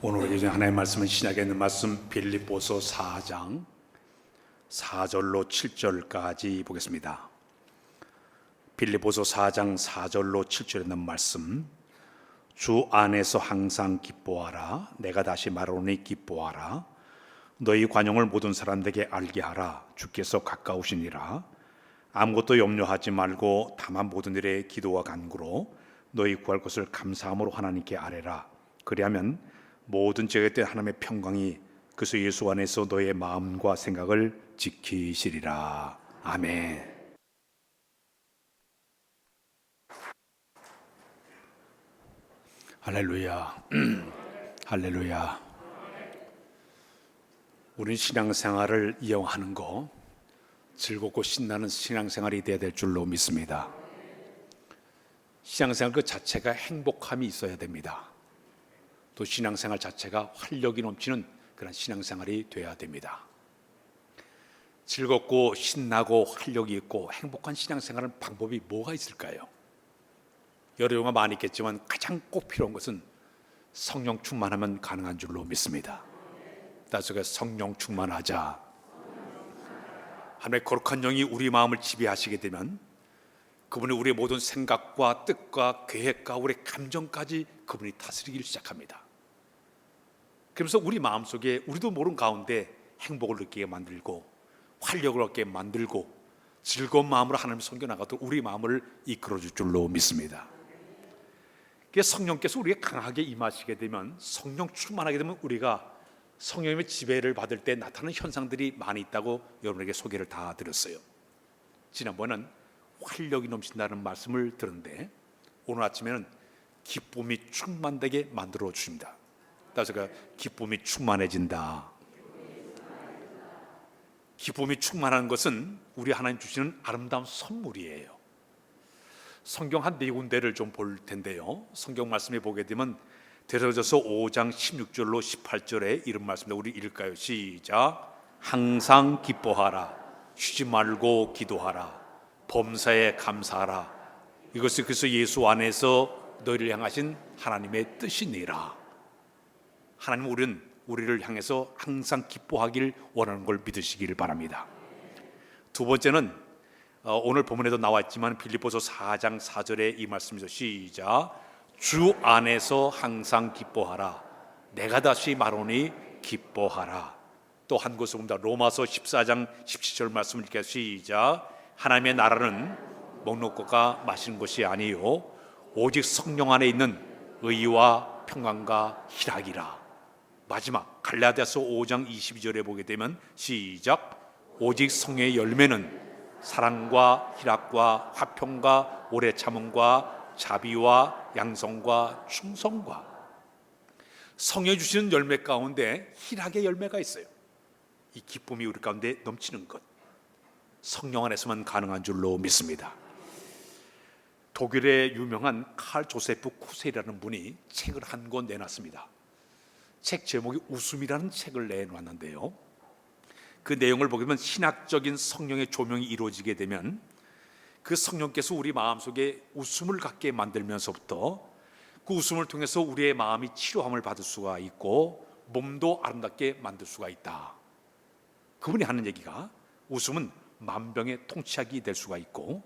오늘 우리 하나님의 말씀은 신약에 있는 말씀 빌립보서 4장 4절로 7절까지 보겠습니다. 빌립보서 4장 4절로 7절에 있는 말씀, 주 안에서 항상 기뻐하라. 내가 다시 말하노니 기뻐하라. 너희 관용을 모든 사람들에게 알게 하라. 주께서 가까우시니라. 아무것도 염려하지 말고 다만 모든 일에 기도와 간구로 너희 구할 것을 감사함으로 하나님께 아뢰라. 그리하면 모든 죄에 대한 하나님의 평강이 그리스도 예수 안에서 너의 마음과 생각을 지키시리라. 아멘. 할렐루야. 할렐루야. 우린 신앙생활을 이용하는 거 즐겁고 신나는 신앙생활이 되어야 될 줄로 믿습니다. 신앙생활 그 자체가 행복함이 있어야 됩니다. 또 신앙생활 자체가 활력이 넘치는 그런 신앙생활이 되어야 됩니다. 즐겁고 신나고 활력이 있고 행복한 신앙생활은 방법이 뭐가 있을까요? 여러 경우가 많이 있겠지만 가장 꼭 필요한 것은 성령 충만하면 가능한 줄로 믿습니다. 따라서 성령 충만하자. 하나님의 거룩한 영이 우리 마음을 지배하시게 되면 그분이 우리의 모든 생각과 뜻과 계획과 우리의 감정까지 그분이 다스리기 시작합니다. 그러면서 우리 마음속에 우리도 모르는 가운데 행복을 느끼게 만들고 활력을 얻게 만들고 즐거운 마음으로 하나님을 섬겨나가도록 우리 마음을 이끌어줄 줄로 믿습니다. 그래서 성령께서 우리에게 강하게 임하시게 되면, 성령 충만하게 되면 우리가 성령님의 지배를 받을 때 나타나는 현상들이 많이 있다고 여러분에게 소개를 다 드렸어요. 지난번에는 활력이 넘친다는 말씀을 들었는데 오늘 아침에는 기쁨이 충만되게 만들어 주십니다. 따라서 기쁨이 충만해진다. 기쁨이 충만한 것은 우리 하나님 주시는 아름다운 선물이에요. 성경 한 네 군데를 좀 볼 텐데요, 성경 말씀에 보게 되면 데려져서 5장 16절로 18절에 이런 말씀입니다. 우리 읽을까요? 시작. 항상 기뻐하라. 쉬지 말고 기도하라. 범사에 감사하라. 이것이 그리스도 예수 안에서 너희를 향하신 하나님의 뜻이니라. 하나님은 우리를 향해서 항상 기뻐하길 원하는 걸 믿으시길 바랍니다. 두 번째는 오늘 본문에도 나와 있지만 빌립보서 4장 4절에 이 말씀이죠. 시작. 주 안에서 항상 기뻐하라. 내가 다시 말하노니 기뻐하라. 또 한 곳을 봅니다. 로마서 14장 17절 말씀을 읽게 시작. 하나님의 나라는 먹는 것과 마시는 것이 아니요 오직 성령 안에 있는 의와 평안과 희락이라. 마지막 갈라디아서 5장 22절에 보게 되면 시작. 오직 성령의 열매는 사랑과 희락과 화평과 오래 참음과 자비와 양성과 충성과. 성령이 주시는 열매 가운데 희락의 열매가 있어요. 이 기쁨이 우리 가운데 넘치는 것, 성령 안에서만 가능한 줄로 믿습니다. 독일의 유명한 칼 조세프 쿠셀이라는 분이 책을 한 권 내놨습니다. 책 제목이 웃음이라는 책을 내놨는데요, 그 내용을 보게 되면 신학적인 성령의 조명이 이루어지게 되면 그 성령께서 우리 마음속에 웃음을 갖게 만들면서부터 그 웃음을 통해서 우리의 마음이 치료함을 받을 수가 있고 몸도 아름답게 만들 수가 있다. 그분이 하는 얘기가 웃음은 만병의 통치약이 될 수가 있고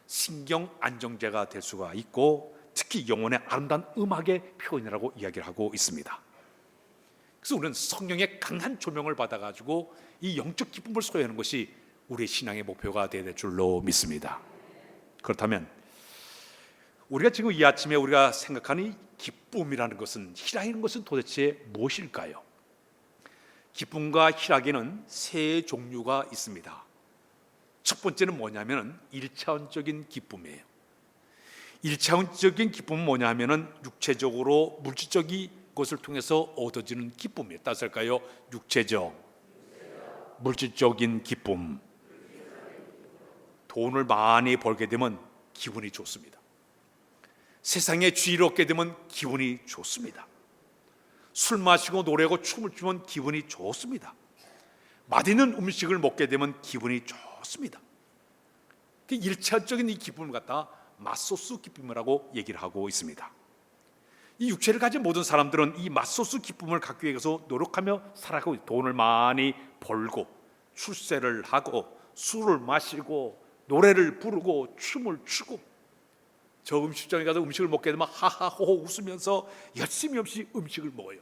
신경 안정제가 될 수가 있고 특히 영혼의 아름다운 음악의 표현이라고 이야기를 하고 있습니다. 그래서 우리는 성령의 강한 조명을 받아가지고 이 영적 기쁨을 소유하는 것이 우리의 신앙의 목표가 되어야 될 줄로 믿습니다. 그렇다면 우리가 지금 이 아침에 우리가 생각하는 이 기쁨이라는 것은, 희락이라는 것은 도대체 무엇일까요? 기쁨과 희락에는 세 종류가 있습니다. 첫 번째는 뭐냐면 1차원적인 기쁨이에요. 1차원적인 기쁨은 뭐냐면 육체적으로 물질적인 것을 통해서 얻어지는 기쁨이에요. 따스할까요? 육체적, 물질적인 기쁨. 돈을 많이 벌게 되면 기분이 좋습니다. 세상에 지위를 얻게 되면 기분이 좋습니다. 술 마시고 노래하고 춤을 추면 기분이 좋습니다. 맛있는 음식을 먹게 되면 기분이 좋습니다. 1차적인 이 기쁨을 갖다가 맛소스 기쁨이라고 얘기를 하고 있습니다. 이 육체를 가진 모든 사람들은 이 맛소스 기쁨을 갖기 위해서 노력하며 살아가고 돈을 많이 벌고 출세를 하고 술을 마시고 노래를 부르고 춤을 추고 저 음식점에 가서 음식을 먹게 되면 하하호호 웃으면서 열심히 음식을 먹어요.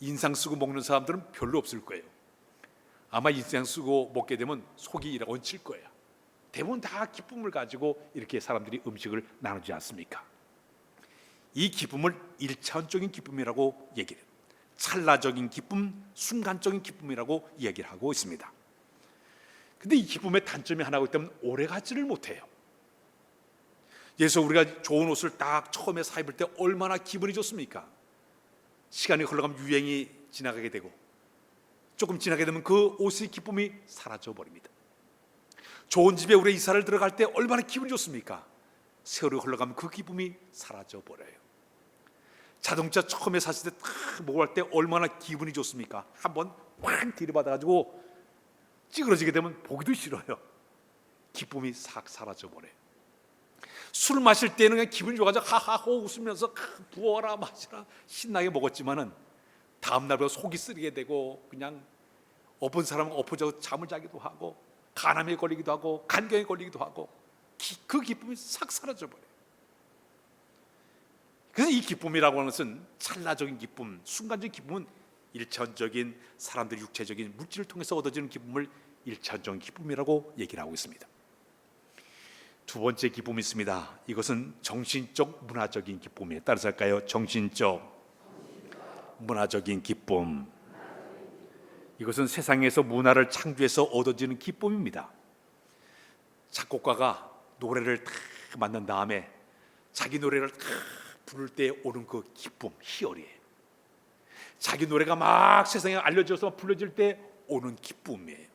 인상 쓰고 먹는 사람들은 별로 없을 거예요. 아마 인상 쓰고 먹게 되면 속이 얹힐 거예요. 대부분 다 기쁨을 가지고 이렇게 사람들이 음식을 나누지 않습니까? 이 기쁨을 일차원적인 기쁨이라고 얘기해요. 찰나적인 기쁨, 순간적인 기쁨이라고 얘기를 하고 있습니다. 근데 이 기쁨의 단점이 하나가 있다면 오래가지를 못해요. 예서 우리가 좋은 옷을 딱 처음에 사 입을 때 얼마나 기분이 좋습니까? 시간이 흘러가면 유행이 지나가게 되고 조금 지나게 되면 그 옷의 기쁨이 사라져 버립니다. 좋은 집에 우리 이사를 들어갈 때 얼마나 기분이 좋습니까? 세월이 흘러가면 그 기쁨이 사라져 버려요. 자동차 처음에 샀을 때 탁 모을 때 얼마나 기분이 좋습니까? 한번 확 들이받아가지고 찌그러지게 되면 보기도 싫어요. 기쁨이 싹 사라져 버려요. 술 마실 때는 그냥 기분이 좋아가지고 하하호 웃으면서 부어라 마시라 신나게 먹었지만은 다음 날부터 속이 쓰리게 되고 그냥 엎은 사람은 엎어져 잠을 자기도 하고 간암에 걸리기도 하고 간경에 걸리기도 하고 그 기쁨이 싹 사라져 버려요. 그래서 이 기쁨이라고 하는 것은 찰나적인 기쁨, 순간적인 기쁨은 일차원적인 사람들의 육체적인 물질을 통해서 얻어지는 기쁨을 일차원적인 기쁨이라고 얘기를 하고 있습니다. 두 번째 기쁨이 있습니다. 이것은 정신적 문화적인 기쁨이에요. 따라서 할까요? 정신적 문화적인 기쁨. 이것은 세상에서 문화를 창조해서 얻어지는 기쁨입니다. 작곡가가 노래를 다 만든 다음에 자기 노래를 다 부를 때 오는 그 기쁨, 희열이에요. 자기 노래가 막 세상에 알려져서 불려질 때 오는 기쁨이에요.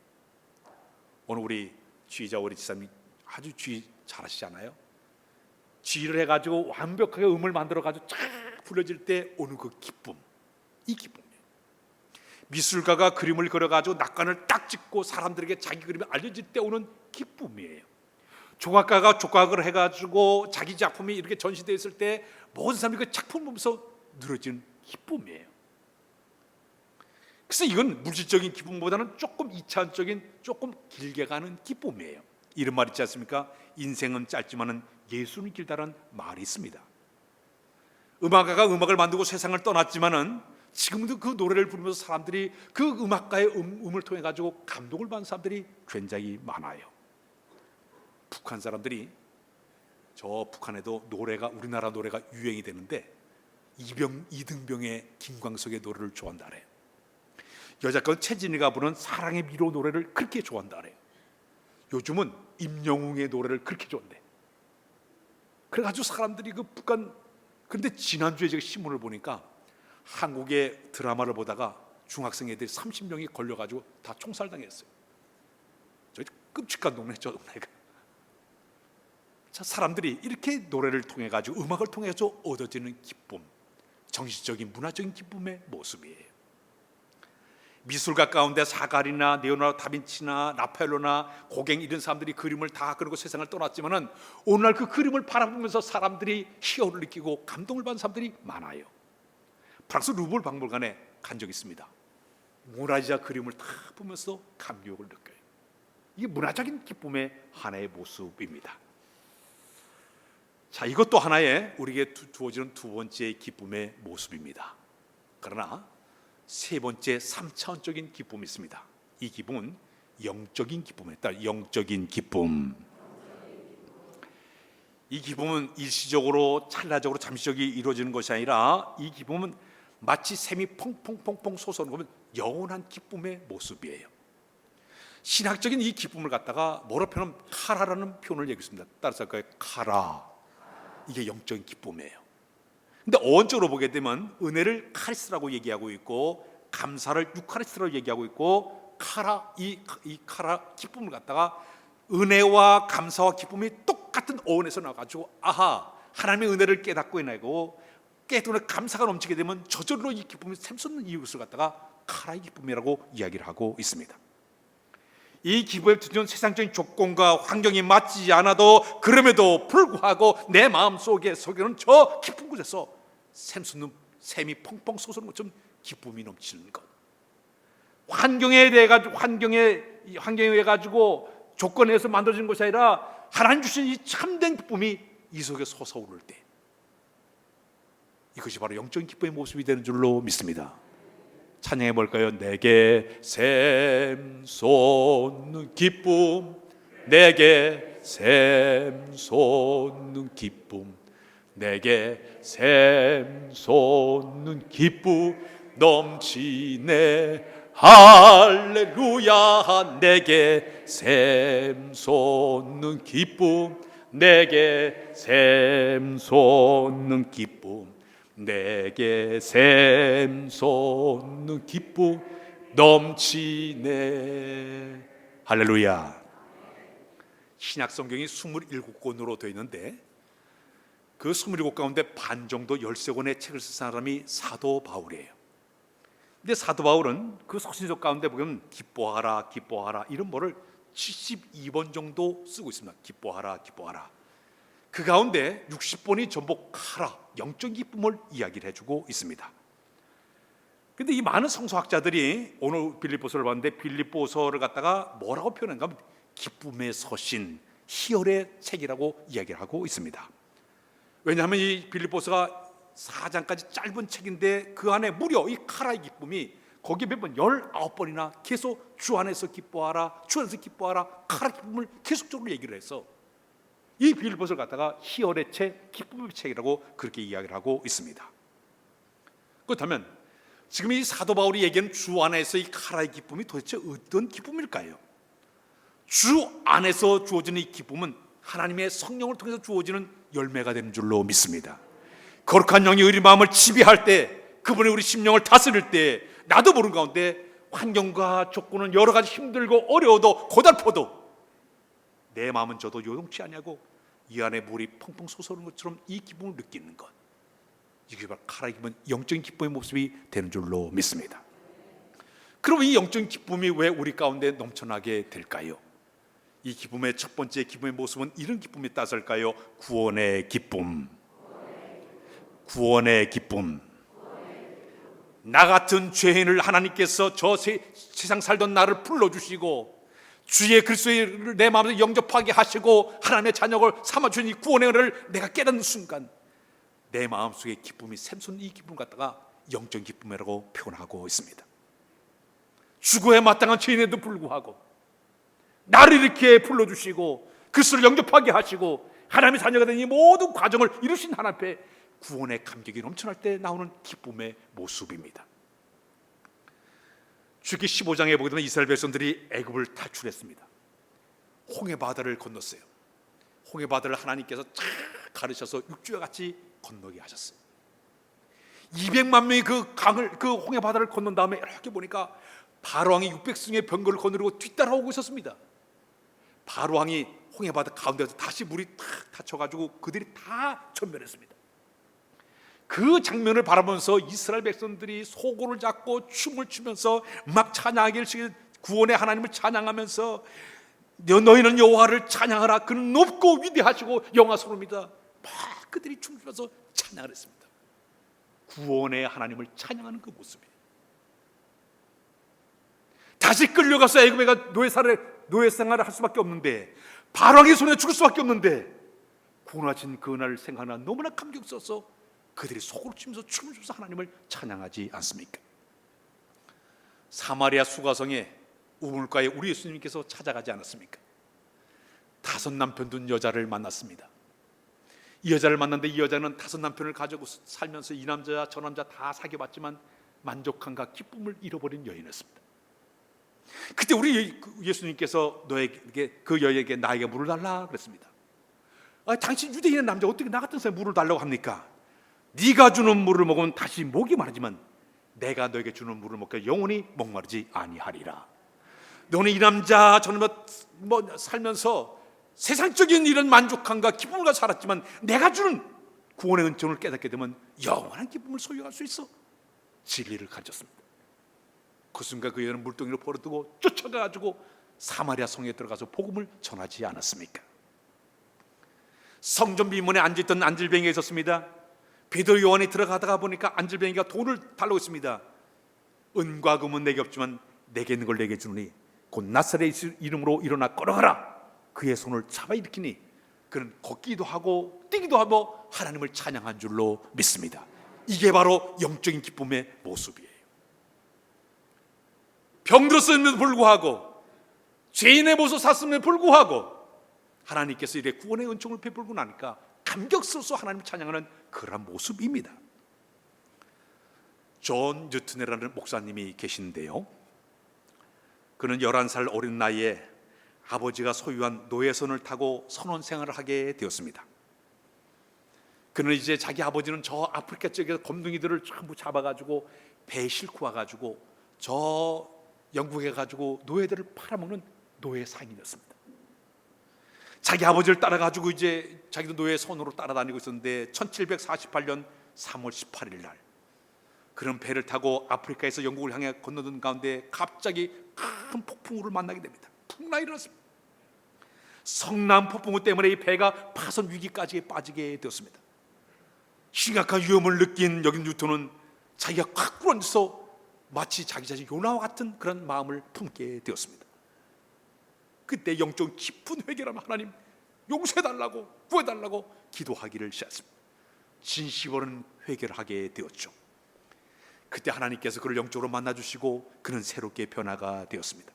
오늘 우리 지휘자 우리 지사님 아주 지휘 잘하시잖아요. 지휘를 해가지고 완벽하게 음을 만들어가지고 쫙 불려질 때 오는 그 기쁨, 이 기쁨이에요. 미술가가 그림을 그려가지고 낙관을 딱 찍고 사람들에게 자기 그림이 알려질 때 오는 기쁨이에요. 조각가가 조각을 해가지고 자기 작품이 이렇게 전시되어 있을 때 모든 사람들이 그 작품을 보면서 누려지는 기쁨이에요. 그래서 이건 물질적인 기쁨보다는 조금 이차원적인 조금 길게 가는 기쁨이에요. 이런 말 있지 않습니까? 인생은 짧지만은 예수는 길다라는 말이 있습니다. 음악가가 음악을 만들고 세상을 떠났지만은 지금도 그 노래를 부르면서 사람들이 그 음악가의 음을 통해 가지고 감동을 받는 사람들이 굉장히 많아요. 북한 사람들이 저 북한에도 노래가 우리나라 노래가 유행이 되는데 이등병의 김광석의 노래를 좋아한다래요. 여자건 최진희가 부르는 사랑의 미로 노래를 그렇게 좋아한다래요. 요즘은 임영웅의 노래를 그렇게 좋아한대. 그래가지고 사람들이 그 북한 그런데 지난주에 제가 신문을 보니까 한국의 드라마를 보다가 중학생 애들이 30명이 걸려가지고 다 총살당했어요. 저 끔찍한 동네 저 동네가. 자, 사람들이 이렇게 노래를 통해 가지고 음악을 통해서 얻어지는 기쁨, 정신적인 문화적인 기쁨의 모습이에요. 미술가 가운데 사갈이나 레오나르도 다빈치나 라파엘로나 고갱 이런 사람들이 그림을 다 그리고 세상을 떠났지만은 오늘날 그 그림을 바라보면서 사람들이 희열을 느끼고 감동을 받는 사람들이 많아요. 프랑스 루브르 박물관에 간 적이 있습니다. 모나리자 그림을 다 보면서 감격을 느껴요. 이게 문화적인 기쁨의 하나의 모습입니다. 자, 이것도 하나의 우리에게 주어지는 두 번째 기쁨의 모습입니다. 그러나 세 번째 3차원적인 기쁨이 있습니다. 이 기쁨은 영적인 기쁨에 따라 영적인 기쁨. 이 기쁨은 일시적으로 찰나적으로 잠시적이 이루어지는 것이 아니라 이 기쁨은 마치 샘이 펑펑펑펑 솟아오는 거면 영원한 기쁨의 모습이에요. 신학적인 이 기쁨을 갖다가 뭐로 표현하면 카라라는 표현을 얘기했습니다. 따라서 할까요? 카라. 이게 영적인 기쁨이에요. 근데 어원적으로 보게 되면 은혜를 카리스라고 얘기하고 있고 감사를 유카리스라고 얘기하고 있고 카라 이 카라 기쁨을 갖다가 은혜와 감사와 기쁨이 똑같은 어원에서 나와가지고 아하 하나님의 은혜를 깨닫고 있나고 깨닫고 감사가 넘치게 되면 저절로 이 기쁨이 샘솟는 이것을 갖다가 카라의 기쁨이라고 이야기를 하고 있습니다. 이 기쁨에 드는 세상적인 조건과 환경이 맞지 않아도 그럼에도 불구하고 내 마음속에 속에는 저 깊은 곳에서 샘솟는 샘이 펑펑 솟는 것처럼 기쁨이 넘치는 것. 환경에 대해 가지고 조건에서 만들어진 것이 아니라 하나님 주신 이 참된 기쁨이 이 속에 솟아오를 때, 이것이 바로 영적인 기쁨의 모습이 되는 줄로 믿습니다. 찬양해 볼까요? 내게 샘솟는 기쁨, 내게 샘솟는 기쁨, 내게 샘솟는 기쁨 넘치네. 할렐루야. 내게 샘솟는 기쁨, 내게 샘솟는 기쁨, 내게 샘솟는 기쁨 넘치네. 할렐루야. 신약 성경이 27권으로 되어 있는데 그 27권 가운데 반 정도 13권의 책을 쓴 사람이 사도 바울이에요. 근데 사도 바울은 그 서신서 가운데 보면 기뻐하라, 기뻐하라 이런 뭐를 72번 정도 쓰고 있습니다. 기뻐하라, 기뻐하라. 그 가운데 60번이 전부 카라, 영적 기쁨을 이야기를 해주고 있습니다. 근데 이 많은 성서학자들이 오늘 빌립보서를 봤는데 빌립보서를 갖다가 뭐라고 표현한가 하면 기쁨의 서신, 희열의 책이라고 이야기를 하고 있습니다. 왜냐하면 이 빌립보서가 4장까지 짧은 책인데 그 안에 무려 이 카라의 기쁨이 거기에 몇 번 19번이나 계속 주 안에서 기뻐하라, 주 안에서 기뻐하라, 카라 기쁨을 계속적으로 얘기를 해서 이 빌립보서를 갖다가 희열의 책, 기쁨의 책이라고 그렇게 이야기를 하고 있습니다. 그렇다면 지금 이 사도 바울이 얘기하는 주 안에서 이 카라의 기쁨이 도대체 어떤 기쁨일까요? 주 안에서 주어지는 이 기쁨은 하나님의 성령을 통해서 주어지는 열매가 되는 줄로 믿습니다. 거룩한 영이 우리 마음을 지배할 때, 그분이 우리 심령을 다스릴 때, 나도 모르는 가운데 환경과 조건은 여러 가지 힘들고 어려워도 고달퍼도 내 마음은 저도 요동치 않냐고 이 안에 물이 펑펑 솟아오르는 것처럼 이 기쁨을 느끼는 것, 이게 바로 카라의 기쁨은 영적인 기쁨의 모습이 되는 줄로 믿습니다. 그럼 이 영적인 기쁨이 왜 우리 가운데 넘쳐나게 될까요? 이 기쁨의 첫 번째 기쁨의 모습은 이런 기쁨이 따설까요? 구원의 기쁨. 구원의 기쁨. 나 같은 죄인을 하나님께서 저 세상 살던 나를 불러주시고 주의 그리스도를 내 마음에 영접하게 하시고 하나님의 자녀를 삼아주신 이 구원의 은혜를 내가 깨닫는 순간 내 마음속에 기쁨이 샘솟는 이 기쁨을 갖다가 영적인 기쁨이라고 표현하고 있습니다. 죽어야 마땅한 죄인에도 불구하고 나를 이렇게 불러주시고 그리스도를 영접하게 하시고 하나님의 자녀가 된 이 모든 과정을 이루신 하나님 앞에 구원의 감격이 넘쳐날 때 나오는 기쁨의 모습입니다. 출애굽기 15장에 보게 되면 이스라엘 백성들이 애굽을 탈출했습니다. 홍해 바다를 건넜어요. 홍해 바다를 하나님께서 쫙 가르셔서 육지와 같이 건너게 하셨어요. 200만 명이 그 홍해 바다를 건넌 다음에 이렇게 보니까 바로 왕이 600승의 병거를 거느리고 뒤따라오고 있었습니다. 바로 왕이 홍해 바다 가운데서 다시 물이 탁 닫혀가지고 그들이 다 전멸했습니다. 그 장면을 바라보면서 이스라엘 백성들이 소고를 잡고 춤을 추면서 막 찬양하기를 구원의 하나님을 찬양하면서 너희는 여호와를 찬양하라, 그는 높고 위대하시고 영화스러웁니다. 막 그들이 춤추면서 찬양을 했습니다. 구원의 하나님을 찬양하는 그 모습이에요. 다시 끌려가서 애굽에 가 노예 생활을 할 수밖에 없는데 바로왕의 손에 죽을 수밖에 없는데 구원하신 그날을 생각하나 너무나 감격스러워서 그들이 속으로 치면서 춤을 추면서 하나님을 찬양하지 않습니까? 사마리아 수가성에 우물가에 우리 예수님께서 찾아가지 않았습니까? 5 남편 둔 여자를 만났습니다. 이 여자를 만났는데 이 여자는 5 남편을 가지고 살면서 이 남자 저 남자 다 사귀어봤지만 만족함과 기쁨을 잃어버린 여인이었습니다. 그때 우리 예수님께서 너에게 그 여인에게 나에게 물을 달라 그랬습니다. 당신 유대인의 남자 어떻게 나 같은 사람이 물을 달라고 합니까? 네가 주는 물을 먹으면 다시 목이 마르지만 내가 너에게 주는 물을 먹게 영원히 목마르지 아니하리라. 너는 이 남자 저는 살면서 세상적인 이런 만족함과 기쁨과 살았지만 내가 주는 구원의 은총을 깨닫게 되면 영원한 기쁨을 소유할 수 있어. 진리를 가르쳤습니다. 그 순간 그 여인은 물동이를 버려두고 쫓아가가지고 사마리아 성에 들어가서 복음을 전하지 않았습니까? 성전 비문에 앉아있던 안질뱅이가 있었습니다. 베드로 요한이 들어가다가 보니까 안질뱅이가 돈을 달라고 했습니다. 은과 금은 내게 없지만 내게 있는 걸 내게 주노니 곧 나사렛 이름으로 일어나 걸어가라. 그의 손을 잡아 일으키니 그는 걷기도 하고 뛰기도 하고 하나님을 찬양한 줄로 믿습니다. 이게 바로 영적인 기쁨의 모습이에요. 병들었음에도 불구하고, 죄인의 모습 샀음에도 불구하고 하나님께서 이렇게 구원의 은총을 베풀고 나니까 감격스러워서 하나님을 찬양하는 그런 모습입니다. 존 뉴튼이라는 목사님이 계신데요, 그는 11살 어린 나이에 아버지가 소유한 노예선을 타고 선원 생활을 하게 되었습니다. 그는 이제 자기 아버지는 저 아프리카 쪽에서 검둥이들을 전부 잡아가지고 배에 싣고 와가지고 저 영국에 가지고 노예들을 팔아먹는 노예 상인이었습니다. 자기 아버지를 따라가지고 이제 자기도 노예 선으로 따라다니고 있었는데 1748년 3월 18일 날 그런 배를 타고 아프리카에서 영국을 향해 건너던 가운데 갑자기 큰 폭풍우를 만나게 됩니다. 풍랑이 일어났습니다. 성난 폭풍우 때문에 이 배가 파손 위기까지 빠지게 되었습니다. 심각한 위험을 느낀 여긴 뉴턴은 자기가 꽉 꿇어앉아서 마치 자기 자신 요나와 같은 그런 마음을 품게 되었습니다. 그때 영적 깊은 회개라면 하나님 용서해달라고 구해달라고 기도하기를 시작했습니다. 진심으로는 회개를 하게 되었죠. 그때 하나님께서 그를 영적으로 만나주시고 그는 새롭게 변화가 되었습니다.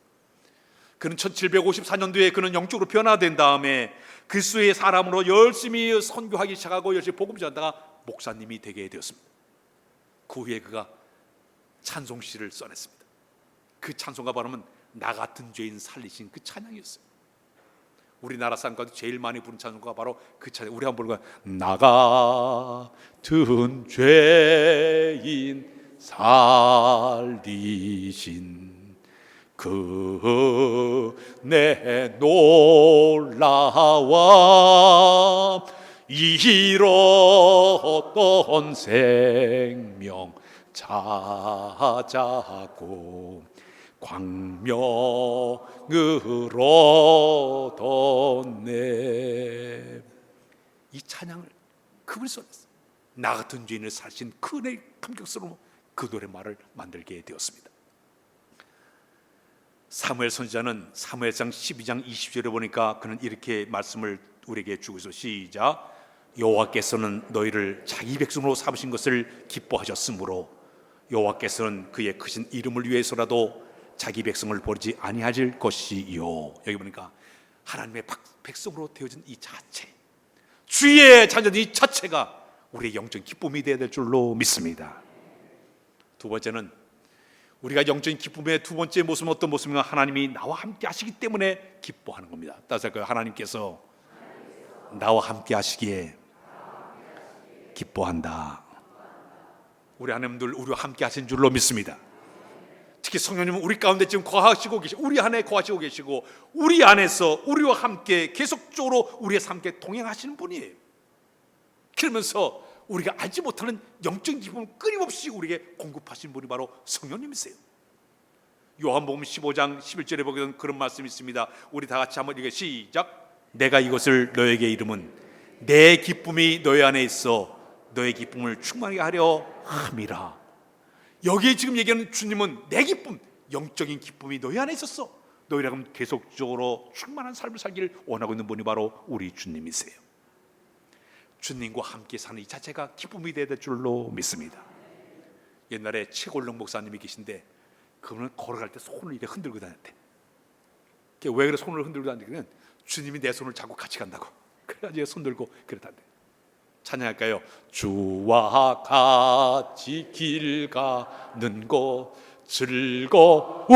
그는 1754년도에 그는 영적으로 변화된 다음에 그리스도의 사람으로 열심히 선교하기 시작하고 열심히 복음 전하다가 목사님이 되게 되었습니다. 그 후에 그가 찬송시를 써냈습니다. 그 찬송가 발음은 나 같은 죄인 살리신 그 찬양이었어요. 우리나라 사람과도 제일 많이 부른 찬송가가 바로 그 찬양. 우리 한번 부르고 나 같은 죄인 살리신 그 내 놀라와 잃었던 생명 찾아고 광명을 얻었네. 이 찬양을 그분이 써냈어요. 나 같은 죄인을 사신 그 은혜의 감격스러운 그 노래말을 만들게 되었습니다. 사무엘 선지자는 사무엘상 12장 20절에 보니까 그는 이렇게 말씀을 우리에게 주고 있어. 시작. 여호와께서는 너희를 자기 백성으로 삼으신 것을 기뻐하셨으므로 여호와께서는 그의 크신 이름을 위해서라도 자기 백성을 버리지 아니하실 것이요. 여기 보니까 하나님의 백성으로 되어진 이 자체, 주의 자녀 이 자체가 우리의 영적인 기쁨이 되어야 될 줄로 믿습니다. 두 번째는 우리가 영적인 기쁨의 두 번째 모습은 어떤 모습인가? 하나님이 나와 함께 하시기 때문에 기뻐하는 겁니다. 따라서 하나님께서 나와 함께 하시기에 기뻐한다. 우리 하나님들 우리와 함께 하신 줄로 믿습니다. 특히 성령님은 우리 가운데 지금 거하시고 계시고 우리 안에 거하시고 계시고 우리 안에서 우리와 함께 계속적으로 우리의 함께 동행하시는 분이에요. 그러면서 우리가 알지 못하는 영적인 기쁨을 끊임없이 우리에게 공급하신 분이 바로 성령님이세요. 요한복음 15장 11절에 보게 되는 그런 말씀이 있습니다. 우리 다 같이 한번 읽어 시작. 내가 이것을 너에게 이름은 내 기쁨이 너희 안에 있어 너의 기쁨을 충만하게 하려 함이라. 여기에 지금 얘기하는 주님은 내 기쁨, 영적인 기쁨이 너희 안에 있었어. 너희라면 계속적으로 충만한 삶을 살기를 원하고 있는 분이 바로 우리 주님이세요. 주님과 함께 사는 이 자체가 기쁨이 되어야 될 줄로 믿습니다. 옛날에 최골룡 목사님이 계신데 그분은 걸어갈 때 손을 이렇게 흔들고 다녔대. 왜 그래 손을 흔들고 다니냐면 주님이 내 손을 잡고 같이 간다고. 그래가지고 손 들고 그랬다는데. 찬양할까요? 주와 같이 길 가는 것 즐거운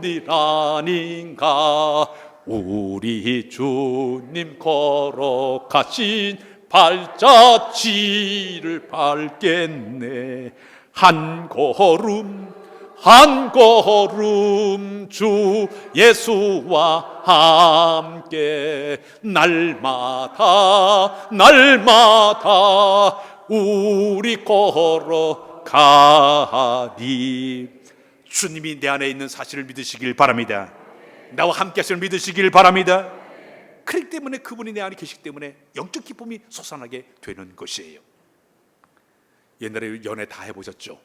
일 아닌가. 우리 주님 걸어가신 발자취를 밟겠네. 한 걸음 한 걸음 주 예수와 함께 날마다 우리 걸어가리. 주님이 내 안에 있는 사실을 믿으시길 바랍니다. 나와 함께 하시는 믿으시길 바랍니다. 그렇기 때문에 그분이 내 안에 계시기 때문에 영적 기쁨이 솟아나게 되는 것이에요. 옛날에 연애 다 해보셨죠?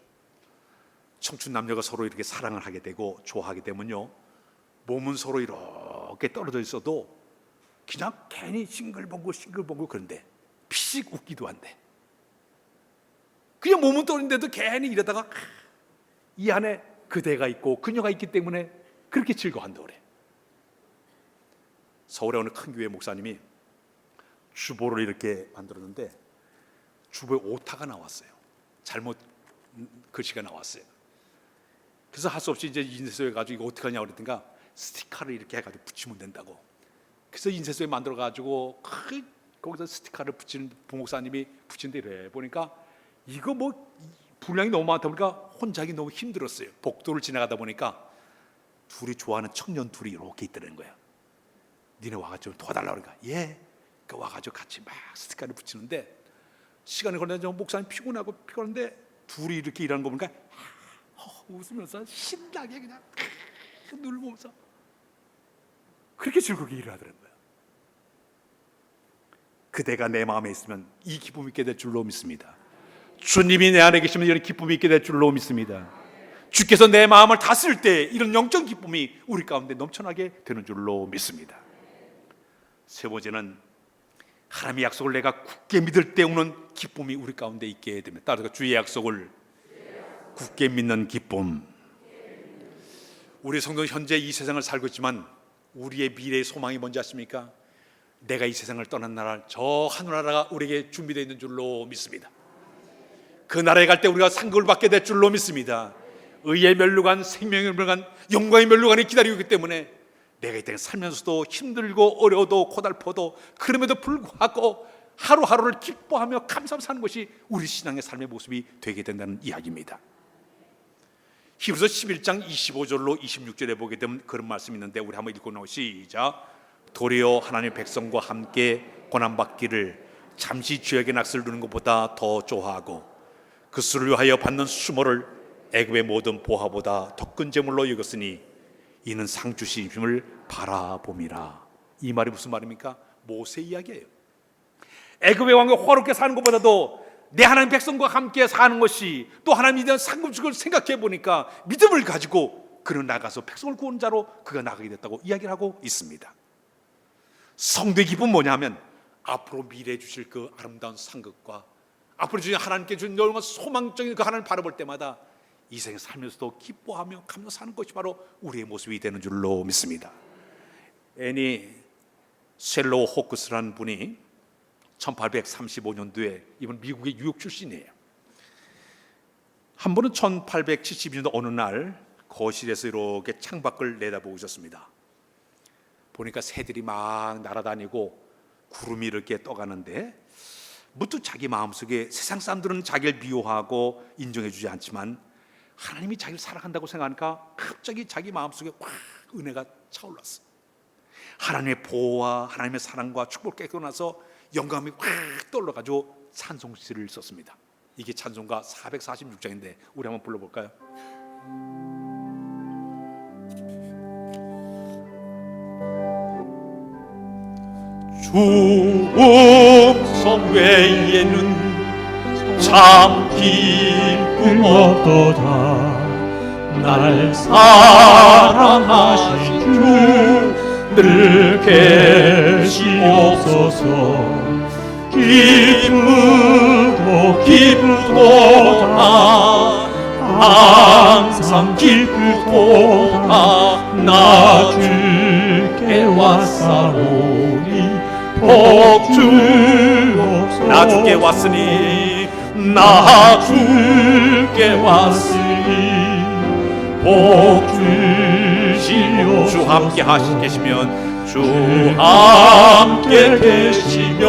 청춘 남녀가 서로 이렇게 사랑을 하게 되고 좋아하게 되면요, 몸은 서로 이렇게 떨어져 있어도 그냥 괜히 싱글벙글 그런데 피식 웃기도 한데, 그냥 몸은 떨어진데도 괜히 이러다가 이 안에 그대가 있고 그녀가 있기 때문에 그렇게 즐거워한다 그래. 서울의 어느 큰 교회 목사님이 주보를 이렇게 만들었는데 주보에 오타가 나왔어요. 잘못 글씨가 나왔어요. 그래서 할 수 없이 이제 인쇄소에 가지고 이거 어떻게 하냐고 그랬더니까 스티커를 이렇게 해가지고 붙이면 된다고. 그래서 인쇄소에 만들어 가지고 거기서 스티커를 붙이는 부목사님이 붙인데, 이래 보니까 이거 뭐 분량이 너무 많다 보니까 혼자 하기 너무 힘들었어요. 복도를 지나가다 보니까 둘이 좋아하는 청년 둘이 이렇게 있다는 거야. 니네 와가지고 도와달라고 그러니까 예, 그 와가지고 같이 막 스티커를 붙이는데, 시간이 걸리는데 목사님 피곤한데 둘이 이렇게 일하는 거 보니까 웃으면서 신나게 그냥 눈을 보면서 그렇게 즐겁게 일을 하더라는 거야. 그대가 내 마음에 있으면 이 기쁨이 있게 될 줄로 믿습니다. 주님이 내 안에 계시면 이런 기쁨이 있게 될 줄로 믿습니다. 주께서 내 마음을 다스릴 때 이런 영적 기쁨이 우리 가운데 넘쳐나게 되는 줄로 믿습니다. 세 번째는 하나님의 약속을 내가 굳게 믿을 때 오는 기쁨이 우리 가운데 있게 됩니다. 따라서 주의 약속을 굳게 믿는 기쁨. 우리 성도는 현재 이 세상을 살고 있지만 우리의 미래의 소망이 뭔지 아십니까? 내가 이 세상을 떠난 나라, 저 하늘나라가 우리에게 준비되어 있는 줄로 믿습니다. 그 나라에 갈 때 우리가 상급을 받게 될 줄로 믿습니다. 의의 멸류관, 생명의 멸류관, 영광의 멸류관이 기다리고 있기 때문에 내가 이 땅에 살면서도 힘들고 어려워도 고달퍼도 그럼에도 불구하고 하루하루를 기뻐하며 감사하며 사는 것이 우리 신앙의 삶의 모습이 되게 된다는 이야기입니다. 히브리서 11장 25절로 26절에 보게 되면 그런 말씀이 있는데 우리 한번 읽고 나오 시작. 도리어 하나님의 백성과 함께 고난받기를 잠시 죄악의 낚시를 누는 것보다 더 좋아하고 그 수를 위하여 받는 수모를 애굽의 모든 보화보다 더 큰 재물로 여겼으니 이는 상 주심을 바라봄이라. 이 말이 무슨 말입니까? 모세 이야기예요. 애굽의 왕과 화롭게 사는 것보다도 내 하나님 백성과 함께 사는 것이, 또 하나님에 대한 상급을 생각해 보니까 믿음을 가지고 그는 나가서 백성을 구원 자로 그가 나가게 됐다고 이야기를 하고 있습니다. 성도의 기쁨은 뭐냐면 앞으로 미래에 주실 그 아름다운 상급과 앞으로 주신 하나님께 주신 영원한 소망적인 그 하나님을 바라볼 때마다 이 생에 살면서도 기뻐하며 감사 사는 것이 바로 우리의 모습이 되는 줄로 믿습니다. 애니 셀로우 호크스라는 분이 1835년도에 이분 미국의 뉴욕 출신이에요. 한 번은 1872년도 어느 날 거실에서 이렇게 창밖을 내다보고 있었습니다. 보니까 새들이 막 날아다니고 구름이 이렇게 떠가는데 무뚝 자기 마음속에 세상 사람들은 자기를 미워하고 인정해주지 않지만 하나님이 자기를 사랑한다고 생각하니까 갑자기 자기 마음속에 확 은혜가 차올랐어. 하나님의 보호와 하나님의 사랑과 축복을 깨닫고 나서 영감이 확 떠올라가지고 찬송시를 썼습니다. 이게 찬송가 446장인데 우리 한번 불러볼까요? 주 음성 외에는 참 기쁨 없도다. 날 사랑하신 주 늘 계시옵소서. 기쁘도다 항상 기쁘도다. 나 주께 왔사오니 복 주옵소서. 나 주께 왔으니 나 주께 왔으니 복 주시옵소서. 주 함께 계시면 주 함께 계시면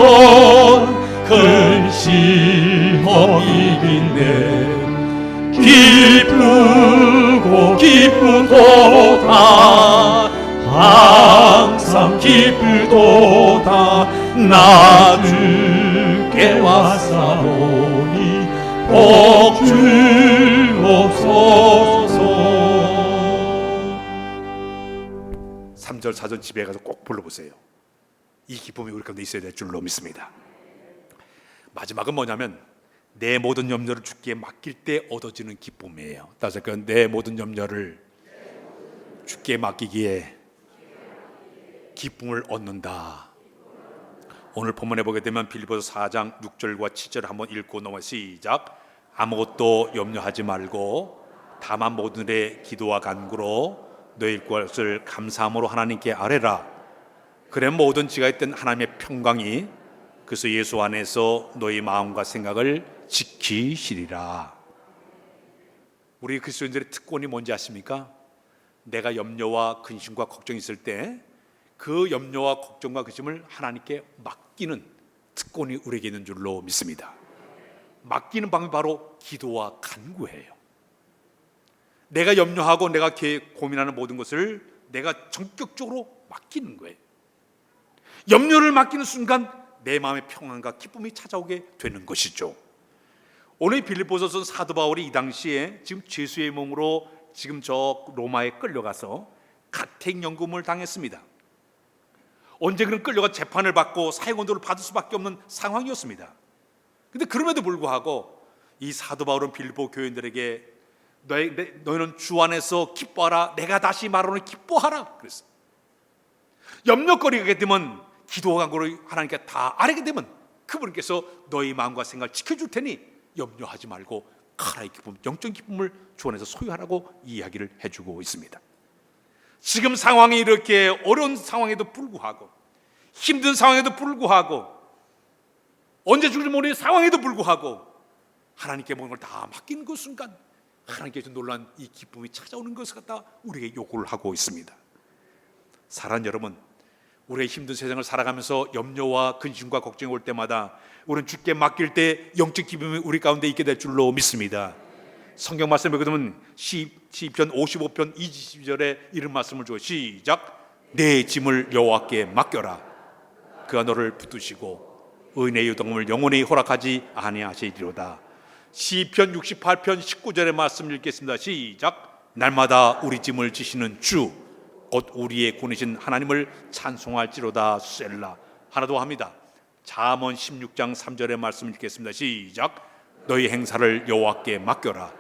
근심이 있네. 기쁘도다 항상 기쁘도다. 나 주께 왔사오니 복 주옵소서. 3절 4절 집에 가서 꼭 불러보세요. 이 기쁨이 우리 가운데 있어야 될 줄로 믿습니다. 마지막은 뭐냐면 내 모든 염려를 주께 맡길 때 얻어지는 기쁨이에요. 다시 내 모든 염려를 주께 맡기기에 기쁨을 얻는다. 오늘 본문에 보게 되면 빌립보서 4장 6절과 7절 한번 읽고 넘어 시작. 아무것도 염려하지 말고 다만 모든 일에 기도와 간구로 너희 것을 감사함으로 하나님께 아뢰라. 그래 모든 지가 있던 하나님의 평강이 그래서 예수 안에서 너희 마음과 생각을 지키시리라. 우리 그리스도인들의 특권이 뭔지 아십니까? 내가 염려와 근심과 걱정이 있을 때 그 염려와 걱정과 근심을 하나님께 맡기는 특권이 우리에게 있는 줄로 믿습니다. 맡기는 방법이 바로 기도와 간구예요. 내가 염려하고 내가 고민하는 모든 것을 내가 전격적으로 맡기는 거예요. 염려를 맡기는 순간 내 마음의 평안과 기쁨이 찾아오게 되는 것이죠. 오늘 빌립보서서 사도 바울이 이 당시에 지금 죄수의 몸으로 지금 저 로마에 끌려가서 가택연금을 당했습니다. 언제 그런 끌려가 재판을 받고 사형언도를 받을 수밖에 없는 상황이었습니다. 그런데 그럼에도 불구하고 이 사도 바울은 빌립보 교인들에게 너희는 주 안에서 기뻐하라. 내가 다시 말하노니 기뻐하라 그랬어요. 염려거리게 되면 기도와 간구를 하나님께 다 아뢰게 되면 그분께서 너희 마음과 생각을 지켜줄 테니 염려하지 말고 카라의 기쁨, 영적 기쁨을 주 안에서 소유하라고 이야기를 해주고 있습니다. 지금 상황이 이렇게 어려운 상황에도 불구하고 힘든 상황에도 불구하고 언제 죽을지 모르는 상황에도 불구하고 하나님께 모든 걸 다 맡기는 그 순간 하나님께서 놀란 이 기쁨이 찾아오는 것을 갖다 우리에게 요구를 하고 있습니다. 사랑하는 여러분, 우리의 힘든 세상을 살아가면서 염려와 근심과 걱정이 올 때마다 우리는 주께 맡길 때 영적 기쁨이 우리 가운데 있게 될 줄로 믿습니다. 성경 말씀에 보게 되면 시편 55편 20절에 이런 말씀을 줘요. 시작. 내 짐을 여호와께 맡겨라. 그가 너를 붙드시고 의인의 유동을 영원히 허락하지 아니하시리로다. 시편 68편 19절의 말씀 읽겠습니다. 시작. 날마다 우리 짐을 지시는 주 곧 우리의 군이신 하나님을 찬송할지로다. 셀라. 하나 더 합니다. 잠언 16장 3절의 말씀 읽겠습니다. 시작. 너희 행사를 여호와께 맡겨라.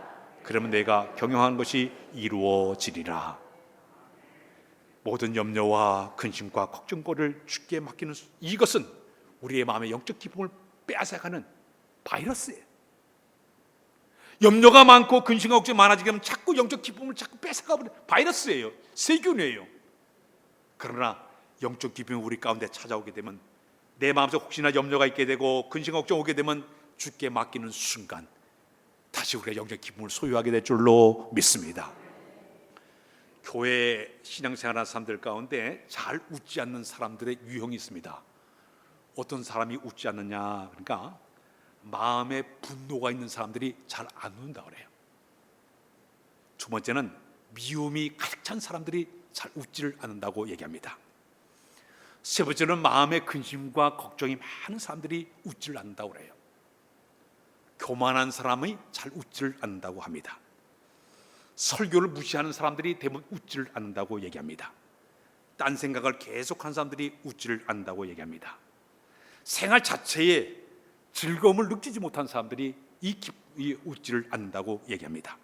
그러면 내가 경영하는 것이 이루어지리라. 모든 염려와 근심과 걱정거리를 주께 맡기는 이것은 우리의 마음의 영적 기쁨을 빼앗아가는 바이러스예요. 염려가 많고 근심과 걱정이 많아지게 되면 자꾸 영적 기쁨을 자꾸 뺏어가버리는 바이러스예요. 세균이에요. 그러나 영적 기쁨이 우리 가운데 찾아오게 되면 내 마음속에 혹시나 염려가 있게 되고 근심과 걱정 오게 되면 주께 맡기는 순간 다시 우리가 영적 기쁨을 소유하게 될 줄로 믿습니다. 교회 신앙생활하는 사람들 가운데 잘 웃지 않는 사람들의 유형이 있습니다. 어떤 사람이 웃지 않느냐, 그러니까 마음에 분노가 있는 사람들이 잘 안 웃는다 그래요. 두 번째는 미움이 가득 찬 사람들이 잘 웃지를 않는다고 얘기합니다. 세 번째는 마음에 근심과 걱정이 많은 사람들이 웃지를 않는다고 그래요. 교만한 사람이 잘 웃지를 않는다고 합니다. 설교를 무시하는 사람들이 대부분 웃지를 않는다고 얘기합니다. 딴 생각을 계속한 사람들이 웃지를 않는다고 얘기합니다. 생활 자체에 즐거움을 느끼지 못한 사람들이 이 웃지를 않는다고 얘기합니다.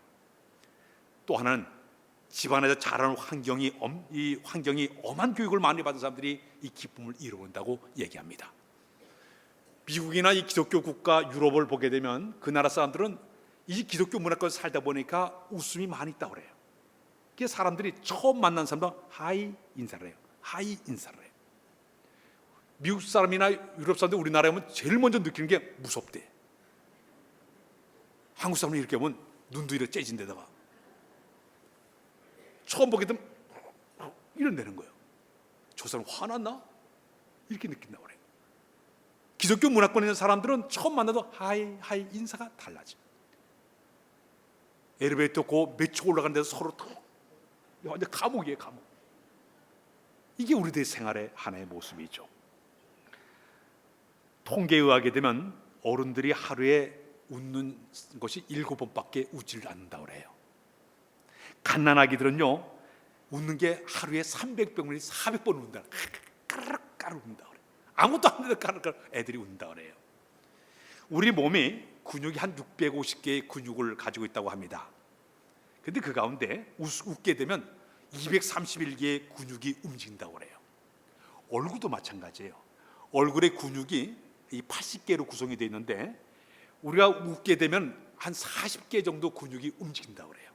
또 하나는 집안에서 자라는 이 환경이 엄한 교육을 많이 받은 사람들이 이 기쁨을 잃어온다고 얘기합니다. 미국이나 이 기독교 국가 유럽을 보게 되면 그 나라 사람들은 이 기독교 문화권에서 살다 보니까 웃음이 많이 있다고 그래요. 그래서 사람들이 처음 만난 사람도 하이 인사를 해요. 하이 인사를 해요. 미국 사람이나 유럽 사람들 우리나라에 오면 제일 먼저 느끼는 게 무섭대. 한국 사람이 이렇게 보면 눈도 이렇게 째진 데다가 처음 보게 되면 이런 되는 거예요. 저 사람 화났나? 이렇게 느낀다고 그래요. 기독교 문화권에 있는 사람들은 처음 만나도 하이 하이 인사가 달라져. 엘리베이터 몇 초 올라가는 데서 서로 완전 감옥이에요, 감옥. 이게 우리들의 생활의 하나의 모습이죠. 통계에 의하게 되면 어른들이 하루에 웃는 것이 7번밖에 웃지를 않는다고 그래요. 갓난아기들은요 웃는 게 하루에 300번이 400번 웃는다. 까르르 웃는다 그래요. 아무것도 안 해도 까르르 애들이 웃는다 그래요. 우리 몸이 근육이 한 650개의 근육을 가지고 있다고 합니다. 근데 그 가운데 웃게 되면 231개의 근육이 움직인다고 그래요. 얼굴도 마찬가지예요. 얼굴의 근육이 이 80개로 구성이 되어 있는데 우리가 웃게 되면 한 40개 정도 근육이 움직인다고 그래요.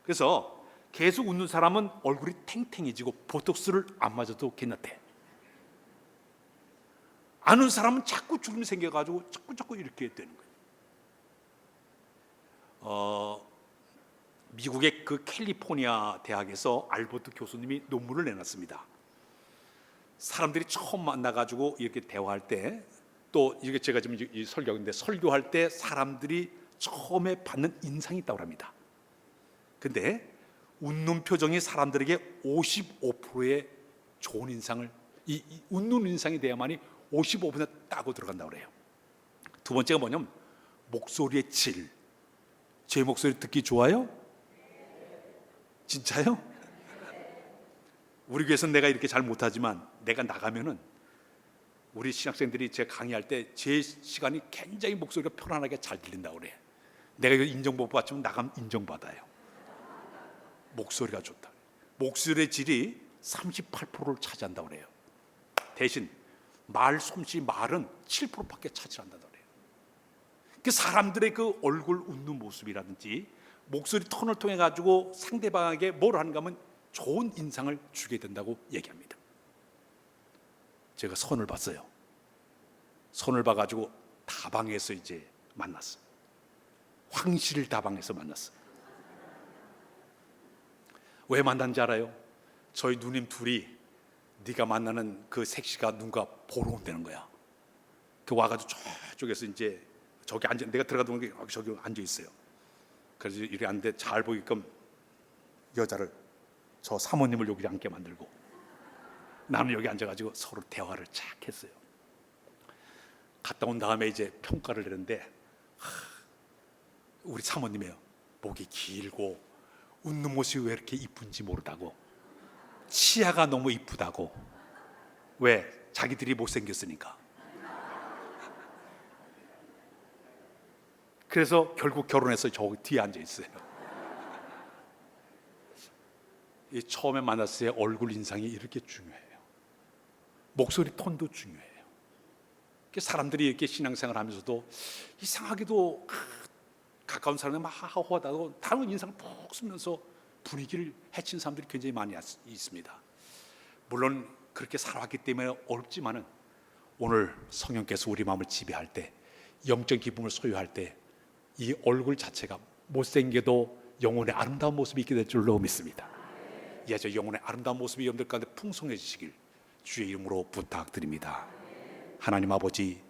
그래서 계속 웃는 사람은 얼굴이 탱탱해지고 보톡스를 안 맞아도 괜찮대. 안 웃는 사람은 자꾸 주름이 생겨가지고 자꾸 이렇게 되는 거예요. 미국의 그 캘리포니아 대학에서 알버트 교수님이 논문을 내놨습니다. 사람들이 처음 만나가지고 이렇게 대화할 때, 또 이게 제가 지금 이 설교인데 설교할 때 사람들이 처음에 받는 인상이 있다고 합니다. 근데 웃는 표정이 사람들에게 55%의 좋은 인상을, 이 웃는 인상이 돼야만이 55% 따고 들어간다고 그래요. 두 번째가 뭐냐면 목소리의 질. 제 목소리 듣기 좋아요? 진짜요? 우리 교회에서는 내가 이렇게 잘 못하지만 내가 나가면은 우리 신학생들이 제 강의할 때 제 시간이 굉장히 목소리가 편안하게 잘 들린다고 그래. 내가 이거 인정 못 받지만 나가면 인정받아요. 목소리가 좋다. 목소리의 질이 38%를 차지한다고 그래요. 대신 말 솜씨, 말은 7%밖에 차지한다고 그래요. 그 사람들의 그 얼굴 웃는 모습이라든지 목소리 톤을 통해 가지고 상대방에게 뭘 하는가 하면 좋은 인상을 주게 된다고 얘기합니다. 제가 선을 봤어요. 선을 봐가지고 다방에서 이제 만났어요. 황실 다방에서 만났어요. 왜 만난지 알아요? 저희 누님 둘이 네가 만나는 그 색시가 누군가 보러 온다는 거야. 그 와가지고 저쪽에서 이제 저기 앉아, 내가 들어가다 보니까 저기 앉아 있어요. 그래서 이렇게 앉는데 잘 보이게끔 여자를, 저 사모님을 여기 앉게 만들고 나는 여기 앉아가지고 서로 대화를 착 했어요. 갔다 온 다음에 이제 평가를 내는데 우리 사모님이에요. 목이 길고 웃는 모습이 왜 이렇게 이쁜지 모르다고, 치아가 너무 이쁘다고. 왜? 자기들이 못생겼으니까. 그래서 결국 결혼해서 저 뒤에 앉아 있어요. 이 처음에 만났을 때 얼굴 인상이 이렇게 중요해요. 목소리 톤도 중요해요. 사람들이 이렇게 신앙생활 하면서도 이상하게도 가까운 사람이 막 하하호하다고 다른 인상을 푹 쓰면서 분위기를 해친 사람들이 굉장히 많이 있습니다. 물론 그렇게 살아왔기 때문에 어렵지만은 오늘 성령께서 우리 마음을 지배할 때, 영적 기쁨을 소유할 때 이 얼굴 자체가 못생겨도 영혼의 아름다운 모습이 있게 될 줄로 믿습니다. 예, 저 영혼의 아름다운 모습이 여러분들 가운데 풍성해지시길 주의 이름으로 부탁드립니다. 하나님 아버지,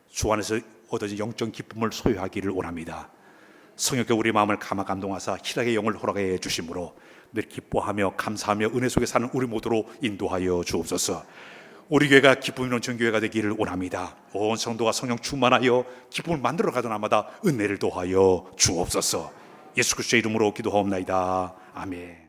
주 안에서 얻어진 영적 기쁨을 소유하기를 원합니다. 성령께 우리 마음을 감화 감동하사 희락의 영을 허락해 주심으로 늘 기뻐하며 감사하며 은혜 속에 사는 우리 모두로 인도하여 주옵소서. 우리 교회가 기쁨이 넘치는 교회가 되기를 원합니다. 온 성도가 성령 충만하여 기쁨을 만들어 가던 날마다 은혜를 더하여 주옵소서. 예수 그리스도의 이름으로 기도하옵나이다. 아멘.